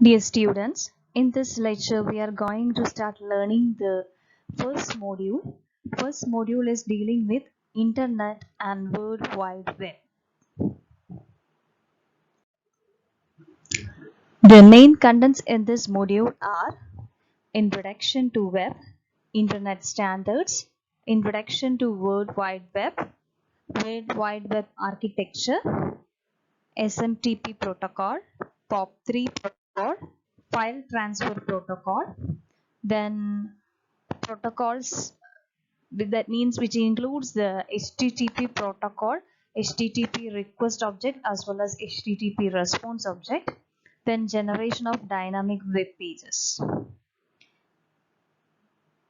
Dear students, in this lecture we are going to start learning the first module. First module is dealing with Internet and World Wide Web. The main contents in this module are Introduction to Web, Internet Standards, Introduction to World Wide Web, World Wide Web Architecture, SMTP protocol, POP3 protocol, File Transfer Protocol, then protocols that means which includes the HTTP protocol, HTTP request object as well as HTTP response object, then generation of dynamic web pages.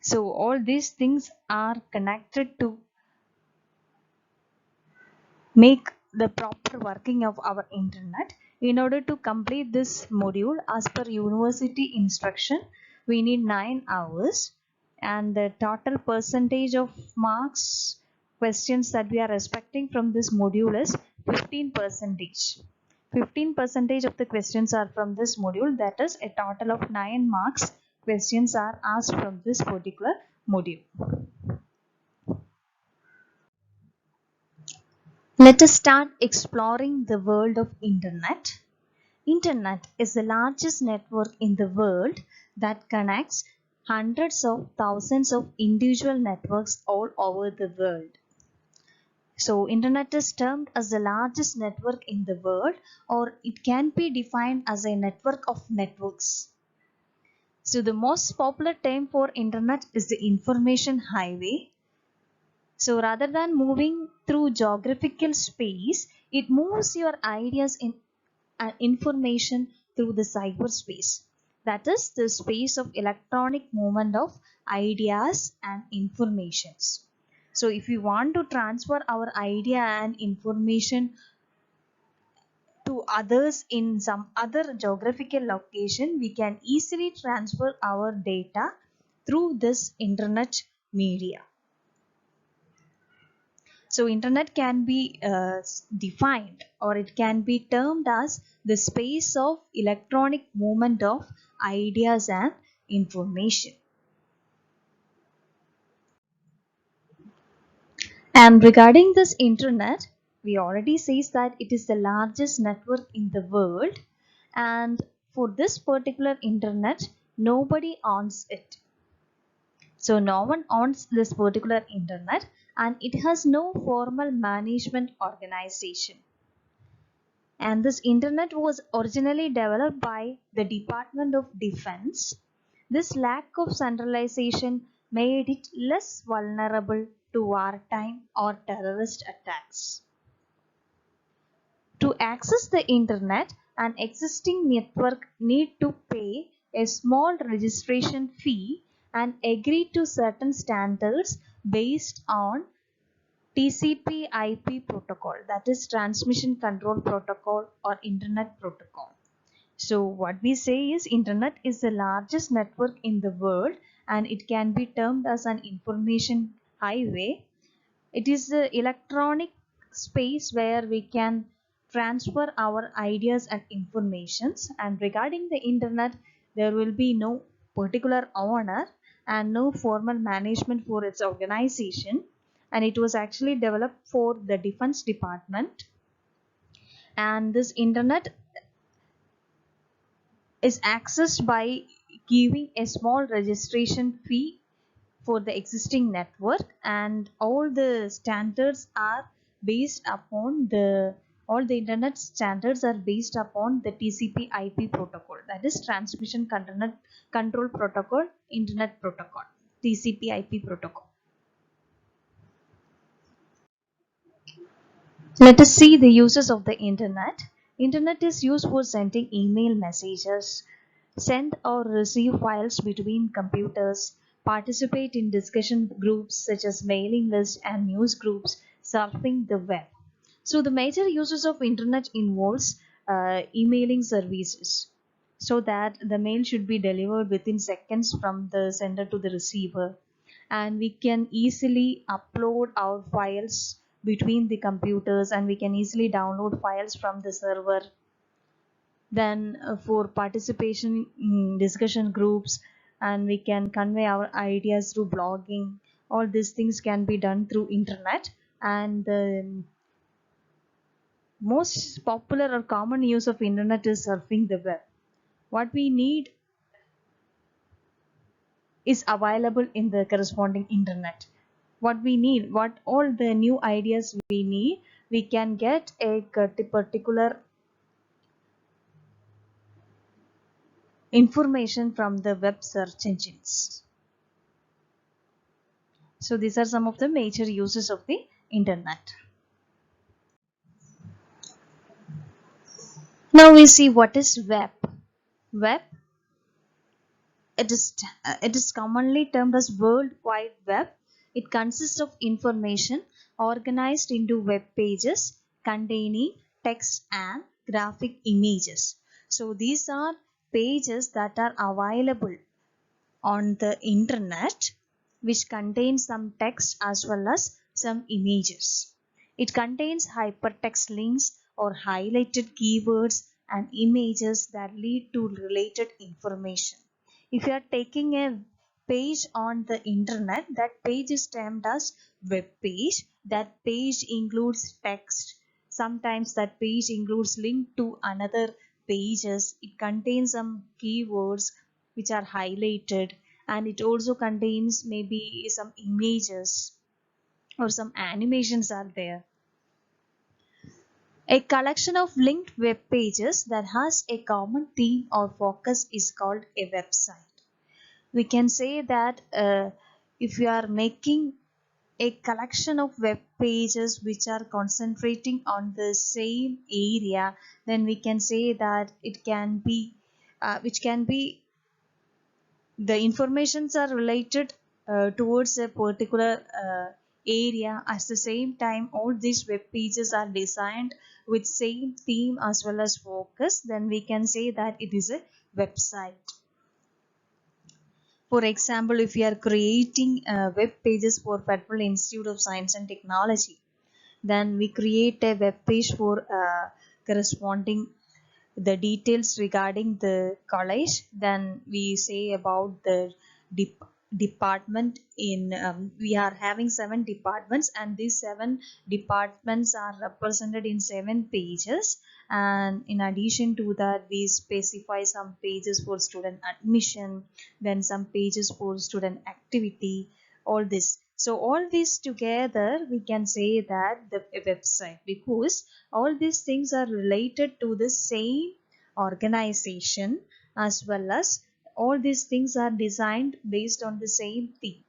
So all these things are connected to make the proper working of our internet. In order to complete this module as per university instruction, we need 9 hours, and the total percentage of marks questions that we are expecting from this module is 15%. 15% of the questions are from this module, that is a total of 9 marks questions are asked from this particular module. Let us start exploring the world of Internet. Internet is the largest network in the world that connects hundreds of thousands of individual networks all over the world. So, Internet is termed as the largest network in the world, or it can be defined as a network of networks. So, the most popular term for Internet is the information highway. So rather than moving through geographical space, it moves your ideas in information through the cyberspace. That is the space of electronic movement of ideas and informations. So if we want to transfer our idea and information to others in some other geographical location, we can easily transfer our data through this internet media. So internet can be defined, or it can be termed as the space of electronic movement of ideas and information. And regarding this internet, we already says that it is the largest network in the world, and for this particular internet, nobody owns it. So no one owns this particular internet, and it has no formal management organization. And this internet was originally developed by the Department of Defense. This lack of centralization made it less vulnerable to wartime or terrorist attacks. To access the internet, an existing network need to pay a small registration fee and agree to certain standards based on TCP/IP protocol, that is Transmission Control Protocol or Internet Protocol. So what we say is internet is the largest network in the world, and it can be termed as an information highway. It is the electronic space where we can transfer our ideas and informations. And regarding the internet, there will be no particular owner and no formal management for its organization, and it was actually developed for the defense department. And this internet is accessed by giving a small registration fee for the existing network, and all the standards are based upon all the internet standards are based upon the TCP/IP protocol, that is Transmission Control Protocol, Internet Protocol, TCP/IP protocol. Let us see the uses of the internet. Internet is used for sending email messages, send or receive files between computers, participate in discussion groups such as mailing lists and news groups, surfing the web. So the major uses of internet involves emailing services, so that the mail should be delivered within seconds from the sender to the receiver, and we can easily upload our files between the computers, and we can easily download files from the server. then for participation in discussion groups, and we can convey our ideas through blogging. All these things can be done through internet. And the most popular or common use of internet is surfing the web. What we need is available in the corresponding internet. What we need, what all the new ideas we need, we can get a particular information from the web search engines. So these are some of the major uses of the internet. Now we see what is web. Web, it is commonly termed as World Wide Web. It consists of information organized into web pages containing text and graphic images. So these are pages that are available on the internet, which contains some text as well as some images. It contains hypertext links or highlighted keywords and images that lead to related information. If you are taking a page on the internet, that page is termed as web page. That page includes text. Sometimes that page includes link to another pages. It contains some keywords which are highlighted, and it also contains maybe some images or some animations are there. A collection of linked web pages that has a common theme or focus is called a website. We can say that if you are making a collection of web pages which are concentrating on the same area, then we can say that it can be which can be the informations are related towards a particular area. At the same time, all these web pages are designed with same theme as well as focus, then we can say that it is a website. For example, if you are creating web pages for Federal Institute of Science and Technology, then we create a web page for corresponding the details regarding the college. Then we say about the department in we are having 7 departments, and these 7 departments are represented in 7 pages. And in addition to that, we specify some pages for student admission, then some pages for student activity, all this. So all this together we can say that the website, because all these things are related to the same organization, as well as all these things are designed based on the same theme.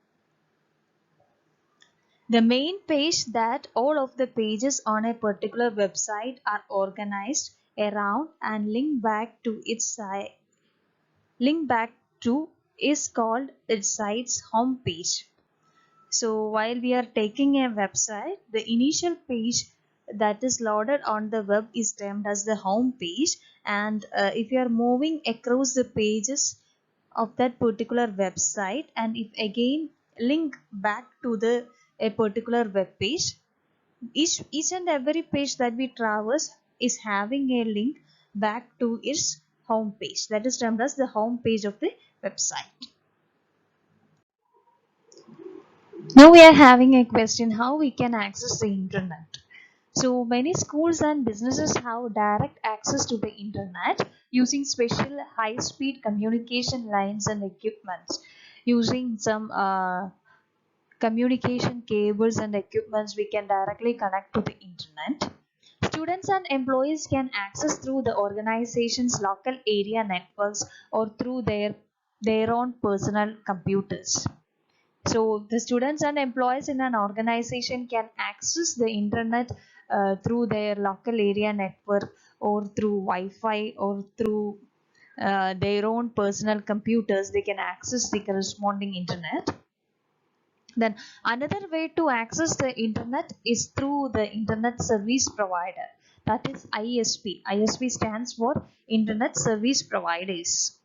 The main page that all of the pages on a particular website are organized around and linked back to is called its site's home page. So while we are taking a website, the initial page that is loaded on the web is termed as the home page. And if you are moving across the pages of that particular website, and if again link back to the a particular web page, each and every page that we traverse is having a link back to its home page. That is termed as the home page of the website. Now we are having a question how we can access the internet. So many schools and businesses have direct access to the internet using special high-speed communication lines and equipments. Using some communication cables and equipments, we can directly connect to the internet. Students and employees can access through the organization's local area networks or through their own personal computers. So the students and employees in an organization can access the internet through their local area network or through Wi-Fi or through their own personal computers. They can access the corresponding internet. Then another way to access the internet is through the internet service provider. That is ISP. ISP stands for Internet Service Providers.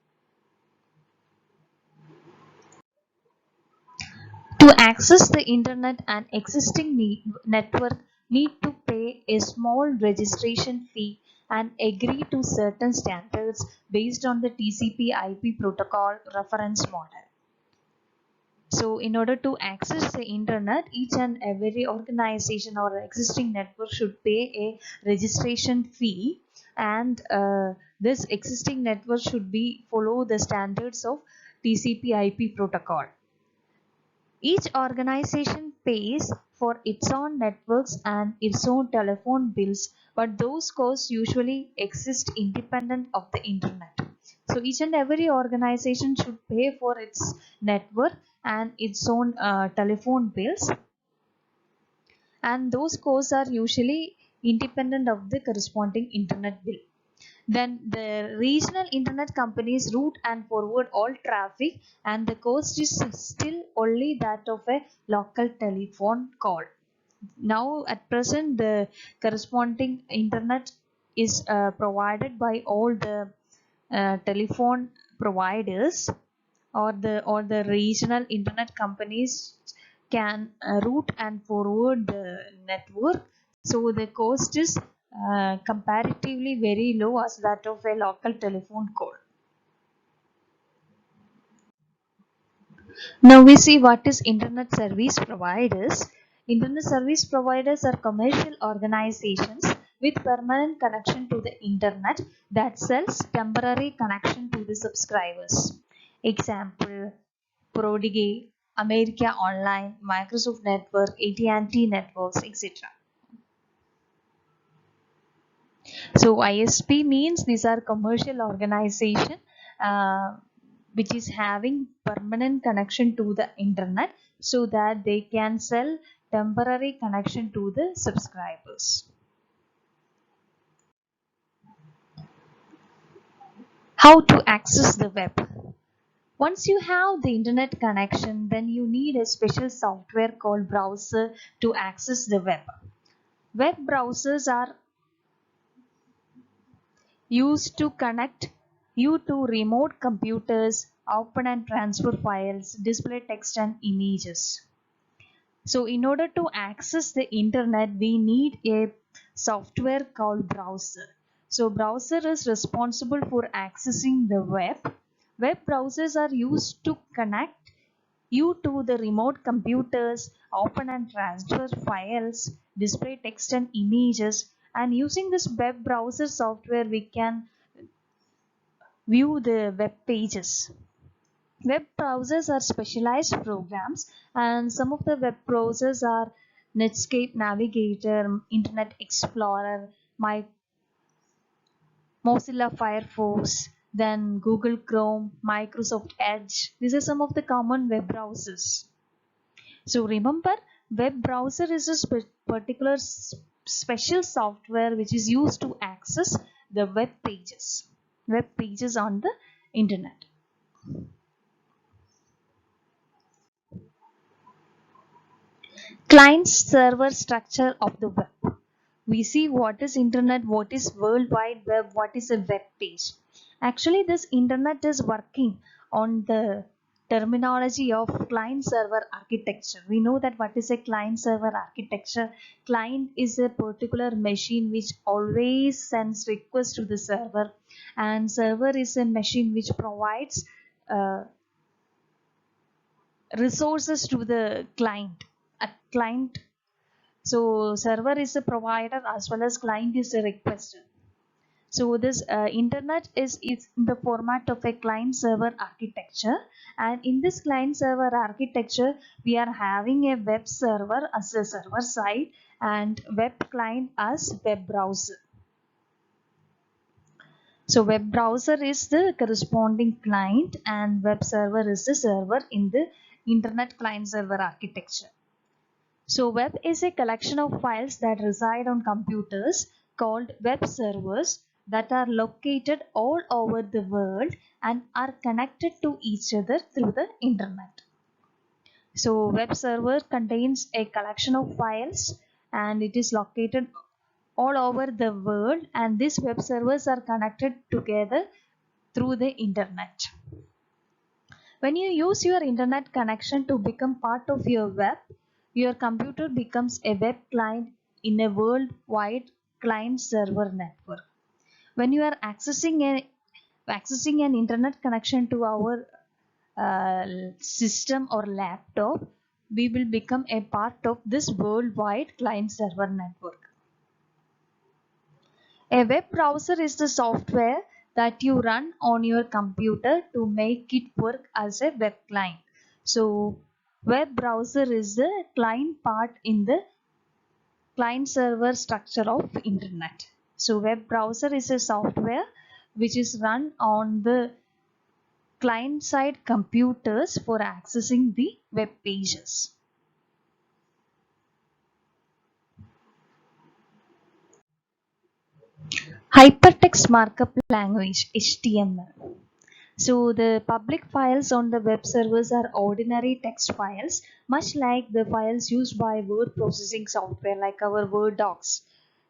To access the internet, an existing network need to pay a small registration fee and agree to certain standards based on the TCP/IP protocol reference model. So in order to access the internet, each and every organization or existing network should pay a registration fee, and this existing network should be follow the standards of TCP/IP protocol. Each organization pays for its own networks and its own telephone bills, but those costs usually exist independent of the internet. So each and every organization should pay for its network and its own telephone bills, and those costs are usually independent of the corresponding internet bill. Then the regional internet companies route and forward all traffic, and the cost is still only that of a local telephone call. Now at present the corresponding internet is provided by all the telephone providers, or the regional internet companies can route and forward the network, so the cost is comparatively very low as that of a local telephone call. Now we see what is internet service providers. Internet service providers are commercial organizations with permanent connection to the internet that sells temporary connection to the subscribers. Example: Prodigy, America Online, Microsoft Network, AT&T Networks, etc. So ISP means these are commercial organization which is having permanent connection to the internet, so that they can sell temporary connection to the subscribers. How to access the web? Once you have the internet connection, then you need a special software called browser to access the web. Web browsers are used to connect you to remote computers, open and transfer files, display text and images. So in order to access the internet, we need a software called browser. So browser is responsible for accessing the web. Web browsers are used to connect you to the remote computers, open and transfer files, display text and images, and using this web browser software we can view the web pages. Web browsers are specialized programs, and some of the web browsers are Netscape Navigator, Internet Explorer, Mozilla Firefox, then Google Chrome, Microsoft Edge. These are some of the common web browsers. So remember, web browser is a particular special software which is used to access the web pages on the internet. Client server structure of the web. We see what is internet, what is World Wide Web, what is a web page. Actually, this internet is working on the terminology of client server architecture. We know that what is a client server architecture. Client is a particular machine which always sends requests to the server, and server is a machine which provides resources to the client. A client, so server is a provider as well as client is a requester. So this internet is in the format of a client server architecture, and in this client server architecture we are having a web server as a server side and web client as web browser. So web browser is the corresponding client and web server is the server in the internet client server architecture. So web is a collection of files that reside on computers called web servers that are located all over the world and are connected to each other through the internet. So web server contains a collection of files and it is located all over the world, and these web servers are connected together through the internet. When you use your internet connection to become part of your web, your computer becomes a web client in a worldwide client server network. when you are accessing an internet connection to our system or laptop, we will become a part of this worldwide client server network. A web browser is the software that you run on your computer to make it work as a web client. So web browser is the client part in the client server structure of internet. So web browser is a software which is run on the client side computers for accessing the web pages. Hypertext Markup Language HTML. So the public files on the web servers are ordinary text files, much like the files used by word processing software like our Word docs.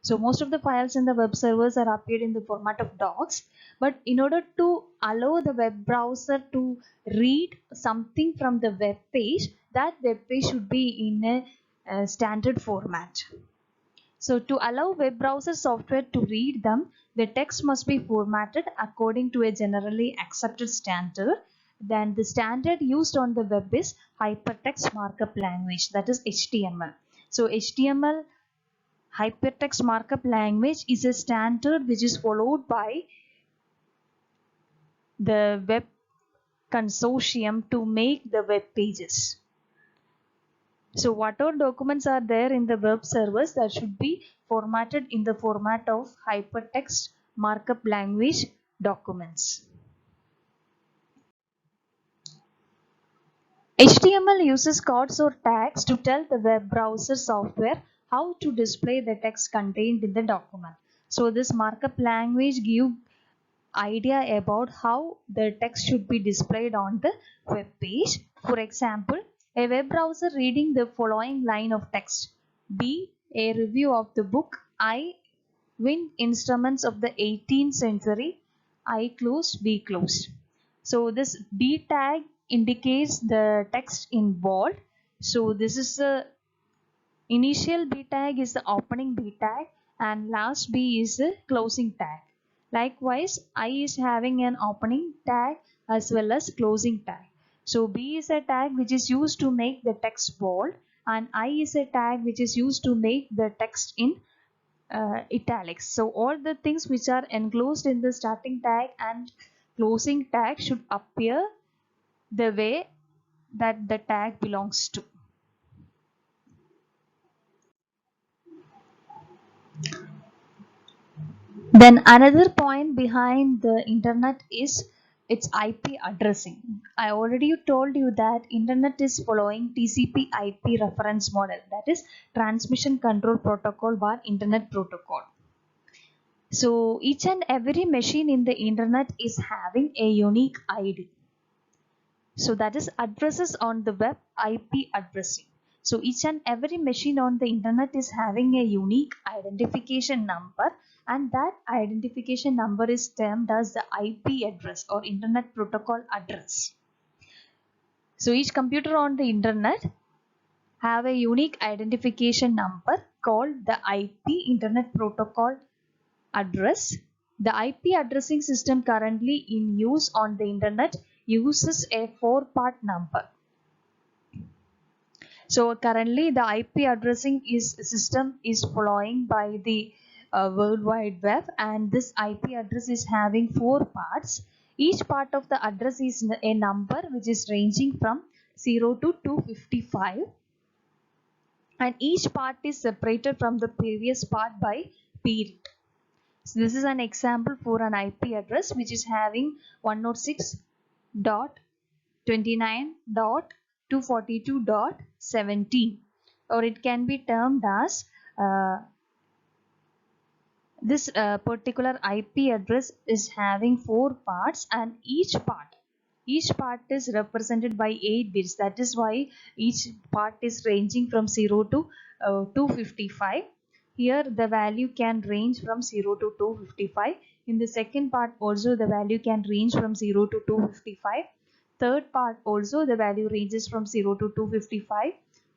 So most of the files in the web servers are appeared in the format of docs, but in order to allow the web browser to read something from the web page, that web page should be in a standard format. So to allow web browser software to read them, the text must be formatted according to a generally accepted standard. Then the standard used on the web is Hypertext Markup Language, that is HTML. So HTML Hypertext Markup Language is a standard which is followed by the web consortium to make the web pages. So what all documents are there in the web servers that should be formatted in the format of hypertext markup language documents. HTML uses codes or tags to tell the web browser software how to display the text contained in the document. So this markup language gives idea about how the text should be displayed on the web page. For example, a web browser reading the following line of text: B, a review of the book I, Wind Instruments of the 18th Century, I closed, B closed. So this B tag indicates the text in bold. So this is the initial B tag is the opening B tag and last B is the closing tag. Likewise, I is having an opening tag as well as closing tag. So B is a tag which is used to make the text bold and I is a tag which is used to make the text in italics. So all the things which are enclosed in the starting tag and closing tag should appear the way that the tag belongs to. Then another point behind the internet is its IP addressing. I already told you that internet is following TCP/IP reference model, that is transmission control protocol bar internet protocol. So each and every machine in the internet is having a unique ID. So that is addresses on the web IP addressing. So each and every machine on the internet is having a unique identification number and that identification number is termed as the IP address or internet protocol address. So each computer on the internet have a unique identification number called the IP internet protocol address. The IP addressing system currently in use on the internet uses a 4-part number. So currently the IP addressing system is following by the World Wide Web and this IP address is having 4 parts. Each part of the address is a number which is ranging from 0 to 255 and each part is separated from the previous part by period. So this is an example for an IP address which is having 106.29.242.17 or it can be termed as this particular IP address is having 4 parts and each part is represented by 8 bits. That is why each part is ranging from 0 to 255. Here the value can range from 0 to 255. In the second part also the value can range from 0 to 255. Third part also the value ranges from 0 to 255.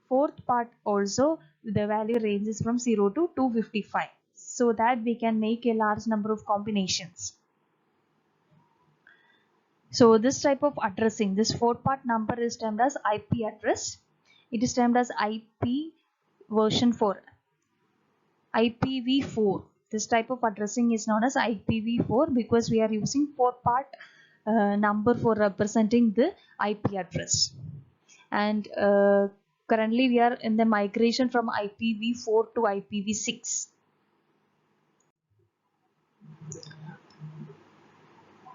Fourth part also the value ranges from 0 to 255. so that we can make a large number of combinations. So this type of addressing, this 4-part number is termed as IP address. It is termed as IP version 4, IPv4. This type of addressing is known as IPv4 because we are using 4-part number for representing the IP address. And currently we are in the migration from IPv4 to IPv6.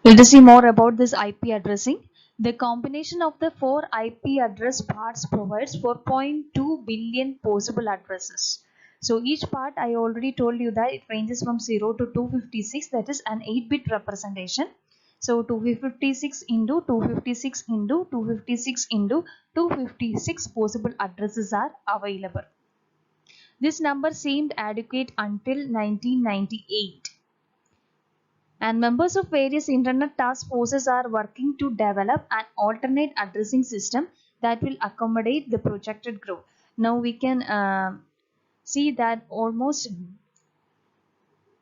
Let us see more about this IP addressing. The combination of the 4 IP address parts provides 4.2 billion possible addresses. So each part, I already told you that it ranges from 0 to 256, that is an 8-bit representation. So 256 into 256 into 256 into 256 possible addresses are available. This number seemed adequate until 1998. And members of various internet task forces are working to develop an alternate addressing system that will accommodate the projected growth. Now we can see that almost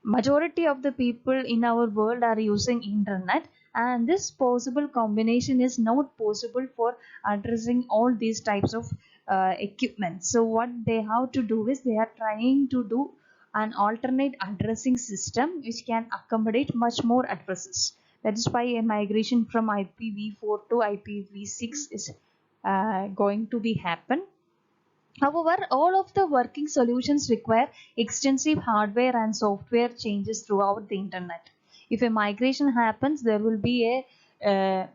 majority of the people in our world are using internet, and this possible combination is not possible for addressing all these types of equipment. So what they have to do is they are trying to do an alternate addressing system which can accommodate much more addresses. That is why a migration from IPv4 to IPv6 is going to be happen. However, all of the working solutions require extensive hardware and software changes throughout the internet. If a migration happens, there will be a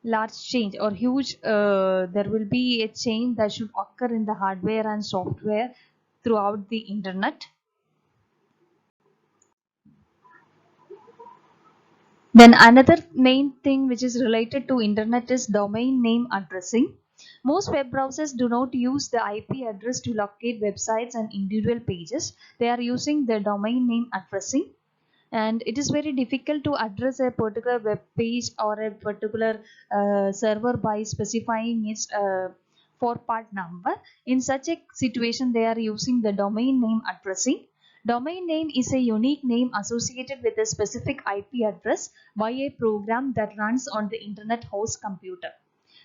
large change or huge, there will be a change that should occur in the hardware and software throughout the internet. Then another main thing which is related to internet is domain name addressing. Most web browsers do not use the IP address to locate websites and individual pages. They are using the domain name addressing, and it is very difficult to address a particular web page or a particular server by specifying its 4-part number. In such a situation, they are using the domain name addressing. Domain name is a unique name associated with a specific IP address by a program that runs on the internet host computer.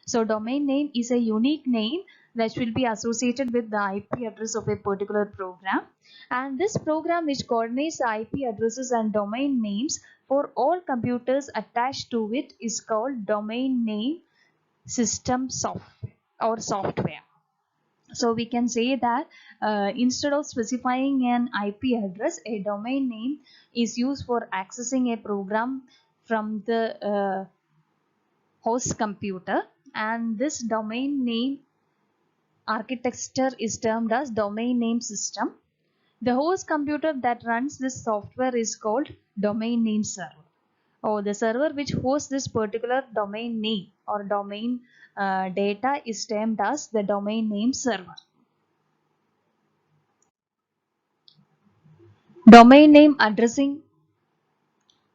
So domain name is a unique name that will be associated with the IP address of a particular program, and this program which coordinates the IP addresses and domain names for all computers attached to it is called domain name system software. So we can say that instead of specifying an IP address, a domain name is used for accessing a program from the host computer, and this domain name architecture is termed as domain name system. The host computer that runs this software is called domain name server, or the server which hosts this particular domain name or domain data is termed as the domain name server. Domain name addressing.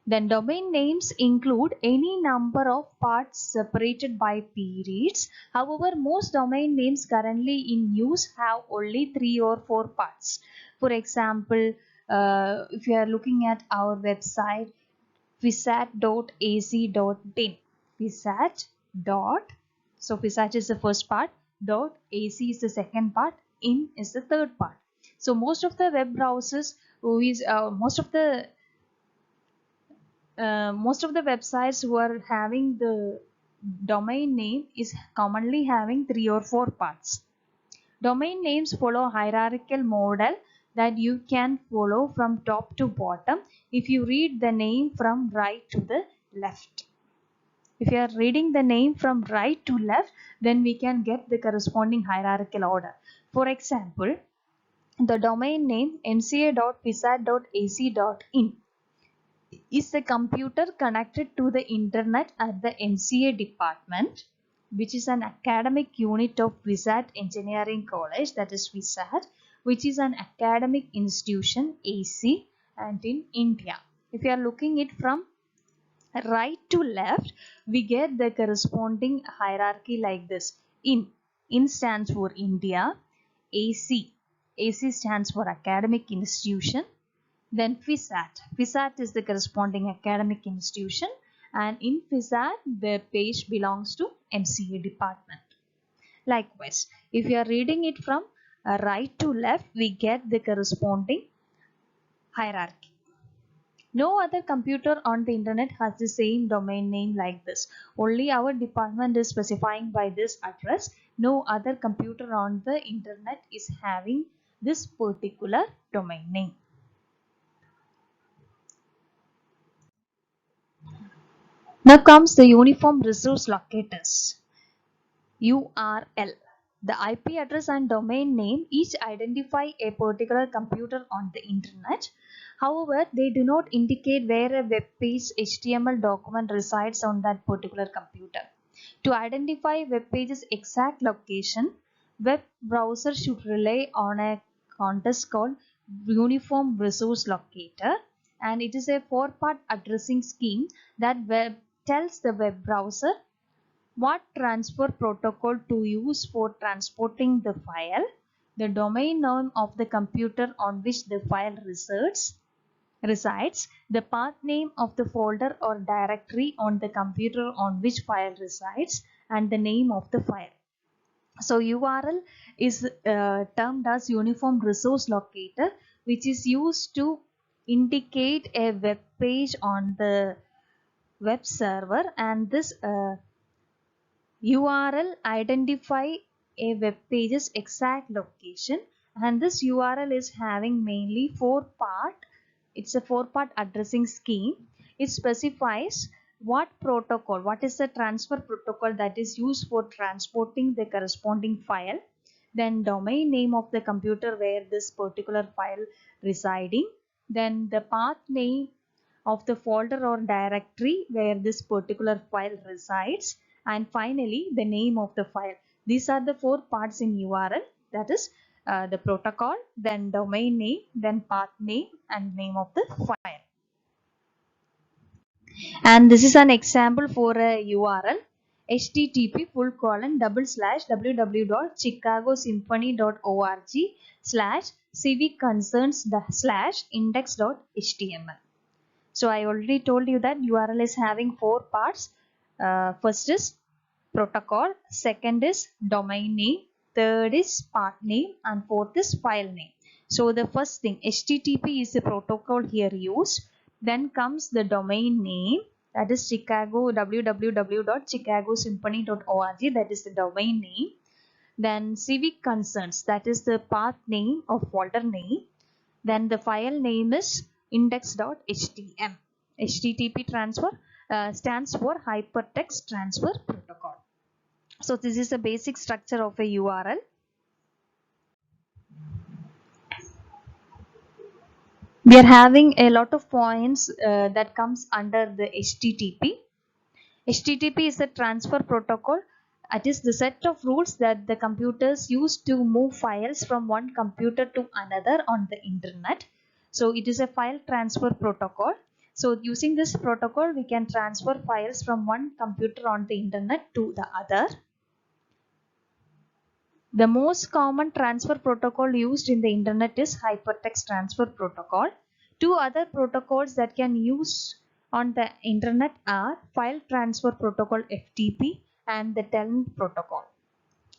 Then domain names include any number of parts separated by periods. However, most domain names currently in use have only 3 or 4 parts. For example, if you are looking at our website visat.ac.in, visat dot, so visat is the first part, dot ac is the second part, in is the third part. So most of the web browsers most of the websites who are having the domain name is commonly having 3 or 4 parts. Domain names follow a hierarchical model that you can follow from top to bottom if you read the name from right to the left. If you are reading the name from right to left, then we can get the corresponding hierarchical order. For example, the domain name mca.visat.ac.in is the computer connected to the internet at the MCA department, which is an academic unit of Visat Engineering College, that is Visat, which is an academic institution AC and in India. If you are looking it from right to left, we get the corresponding hierarchy like this. In stands for India, AC stands for academic institution, Then FISAT. FISAT is the corresponding academic institution, and in FISAT the page belongs to MCA department. Likewise, if you are reading it from right to left, we get the corresponding hierarchy. No other computer on the internet has the same domain name like this. Only our department is specifying by this address. No other computer on the internet is having this particular domain name. Now comes the Uniform Resource Locators. URL. The IP address and domain name each identify a particular computer on the internet. However, they do not indicate where a web page HTML document resides on that particular computer. To identify web page's exact location, web browser should rely on a concept called Uniform Resource Locator, and it is a four-part addressing scheme that tells the web browser what transfer protocol to use for transporting the file, the domain name of the computer on which the file resides, the path name of the folder or directory on the computer on which file resides, and the name of the file. So URL is termed as Uniform Resource Locator, which is used to indicate a web page on the web server, and this URL identify a web page's exact location, and this URL is having mainly it's a four-part addressing scheme. It specifies what is the transfer protocol that is used for transporting the corresponding file, then domain name of the computer where this particular file residing, then the path name of the folder or directory where this particular file resides, and finally the name of the file. These are the four parts in URL, that is the protocol, then domain name, then path name, and name of the file. And this is an example for a URL: http://www.chicagoSymphony.org/civicconcerns/index.html. So I already told you that URL is having four parts. First is protocol, second is domain name, third is path name, and fourth is file name. So the first thing, HTTP is the protocol here used. Then comes the domain name, that is www.chicagosymphony.org, that is the domain name. Then civic concerns, that is the path name or folder name. Then the file name is index.htm. HTTP stands for Hypertext Transfer Protocol. So this is the basic structure of a URL. We are having a lot of points that comes under the HTTP. HTTP is a transfer protocol. It is the set of rules that the computers use to move files from one computer to another on the internet. So it is a file transfer protocol. So using this protocol, we can transfer files from one computer on the internet to the other. The most common transfer protocol used in the internet is Hypertext Transfer Protocol. Two other protocols that can use on the internet are File Transfer Protocol FTP and the Telnet Protocol.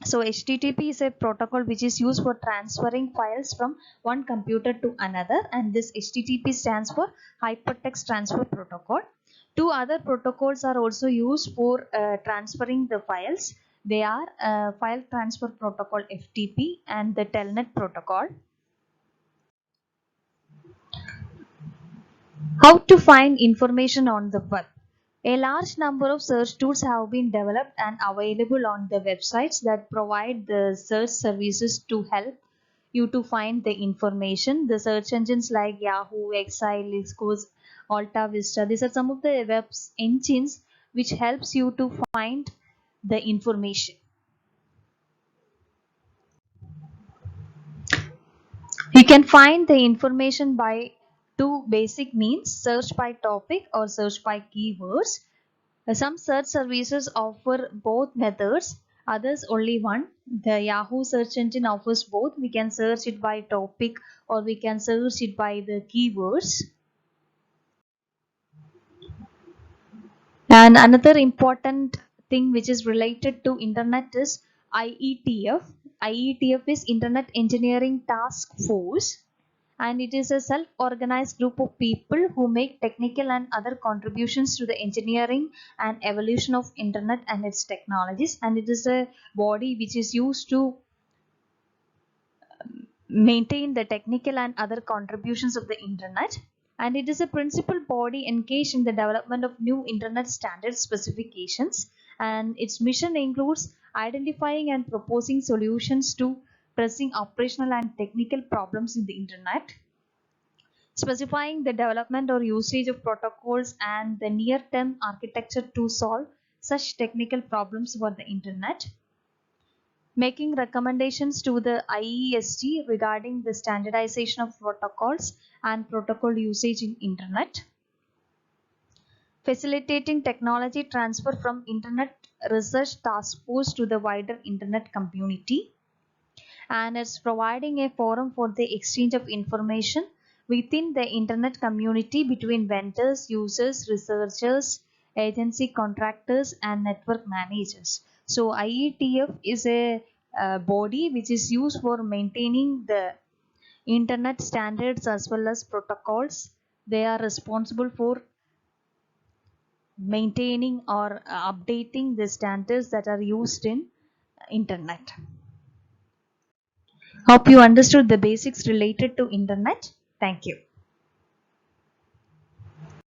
So HTTP is a protocol which is used for transferring files from one computer to another, and this HTTP stands for Hypertext Transfer Protocol. Two other protocols are also used for transferring the files. They are File Transfer Protocol FTP and the Telnet Protocol. How to find information on the web? A large number of search tools have been developed and available on the websites that provide the search services to help you to find the information. The search engines like Yahoo, Exile, Lexicos, Alta Vista, these are some of the web engines which helps you to find the information. You can find the information by two basic means: search by topic or search by keywords. Some search services offer both methods. others only one. The Yahoo search engine offers both. We can search it by topic or we can search it by the keywords. And another important thing which is related to internet is IETF. IETF is Internet Engineering Task Force, and it is a self-organized group of people who make technical and other contributions to the engineering and evolution of internet and its technologies, and it is a body which is used to maintain the technical and other contributions of the internet, and it is a principal body engaged in the development of new internet standard specifications, and its mission includes identifying and proposing solutions to pressing operational and technical problems in the internet, specifying the development or usage of protocols and the near-term architecture to solve such technical problems for the internet, making recommendations to the IEST regarding the standardization of protocols and protocol usage in internet, facilitating technology transfer from internet research task force to the wider internet community, and it's providing a forum for the exchange of information within the internet community between vendors, users, researchers, agency contractors, and network managers. So IETF is a body which is used for maintaining the internet standards as well as protocols. They are responsible for maintaining or updating the standards that are used in internet. Hope you understood the basics related to internet. Thank you.